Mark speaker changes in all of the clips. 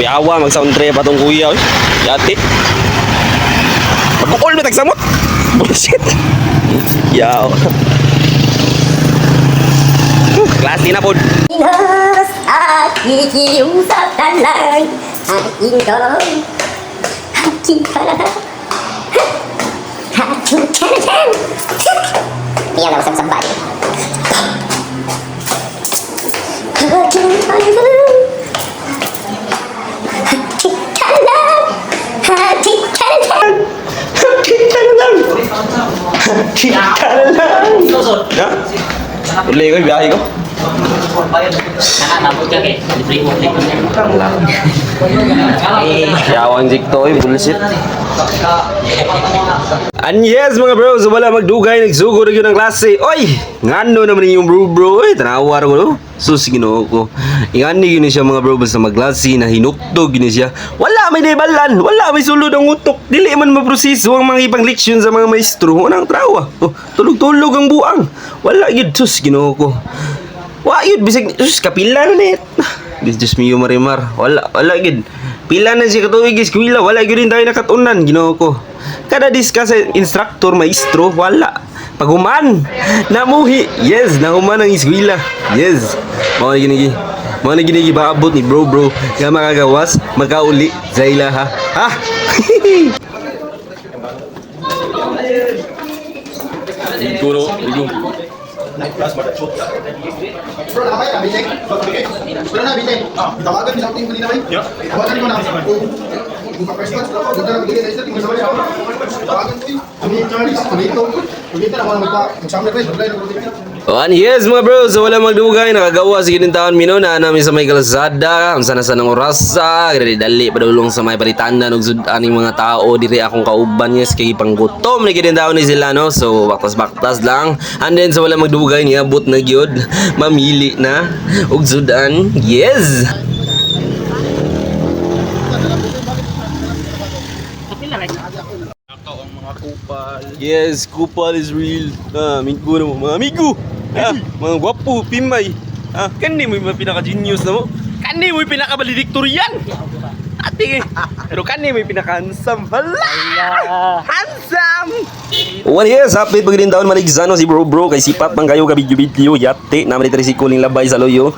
Speaker 1: Piawa, mag-sound trip atong kuya. Yati. Pagkukol mo tagsamot. Bullshit. Yaw. Klase na po.
Speaker 2: Inas at ikiusap ka lang. Aking kolong. Aking kolong. Aking kolong. Iyan lang sa sabay. Aking kolong. Aking kolong. Aking kolong.
Speaker 1: Kita na lang. Kita na lang. Ha? Uli ko, biyahe ko. Yawang jikto eh, bullshit. And yes mga bro, so wala magdugay, nagsugo na yun ang klase. Oy, ngano naman yung bro, eh, tanawar ko no. Sus, ginoo ko. Ingani yun siya mga bro, basta magklase na hinuktog yun siya. Wala may naibalan, wala may sulod ang utok. Dili man maproseso ang mga ibang leksyon sa mga maestro. Unang trawa, oh, tulog-tulog ang buang. Wala yun, sus, ginoo ko. Wala yun, bisag, sus, kapila na net. This just me yung marimar. Wala yun. Pila na siya katuwig is kuila, wala yun rin tayo nakatunan, ginoo ko. Kada discuss instructor, maestro, wala. Paguman, namuhi, yes, nahuman ang iskwila, yes. Mga ginigi, baabot ni bro, nga makagawas, makauli, sa ila ha. Ha? Siguro,
Speaker 3: Bro, nakabay na, Bitek. Bro, na, Bitek. Tawagan, isang tingin ko din naman. Tawagan ko na. Kung pa-first class, doon na nagbigay na isa, tingin sa mga. Tawagan ko yun. Tumingin Charles, tumingin na, mag-examiner ko yun. Mag-line ako din.
Speaker 1: And yes mga bro, so wala magdugay, nakagawa sige din taon mino na namin sa may kalsada, ang sana ng orasa, dali padulong sa may paritanda ug aning mga tao diri akong kauban yes kay panggutom ni gid taon ni sila no. So baktas lang. And then so wala magdugay niabot na gyud, mamili na ug sudan. Yes. Yes, kupal is real. Amigo na mo, mga amigo. Mga gwapo, pimay. Kani mo yung pinaka-genius na mo. Kani mo yung pinaka-valedictorian. Ate, pero kani mo yung pinaka-handsome. Hala! Handsome! Well, yes, update pag din taon maligzano si bro kay sipat bang kayo ka video yate naman ito si kuling labay sa loyo.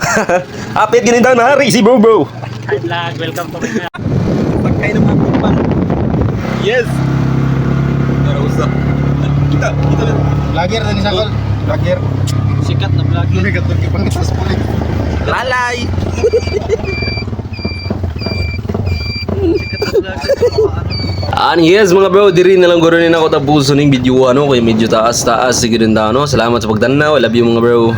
Speaker 1: Update din taon hari si bro.
Speaker 4: Hi vlog, welcome to my channel.
Speaker 1: Pagkay ng mga kupal. Yes. Kita lang.
Speaker 3: Vlogger na ni Sakol. Vlogger.
Speaker 4: Sikat na vlogger.
Speaker 3: May katong kipangit sa spoiler.
Speaker 1: Lalay. And yes mga bro, diri na lang guro ni ako tapuso ning video ano kay medyo taas sige din daw no. Salamat sa pagtanaw. I love you mga bro.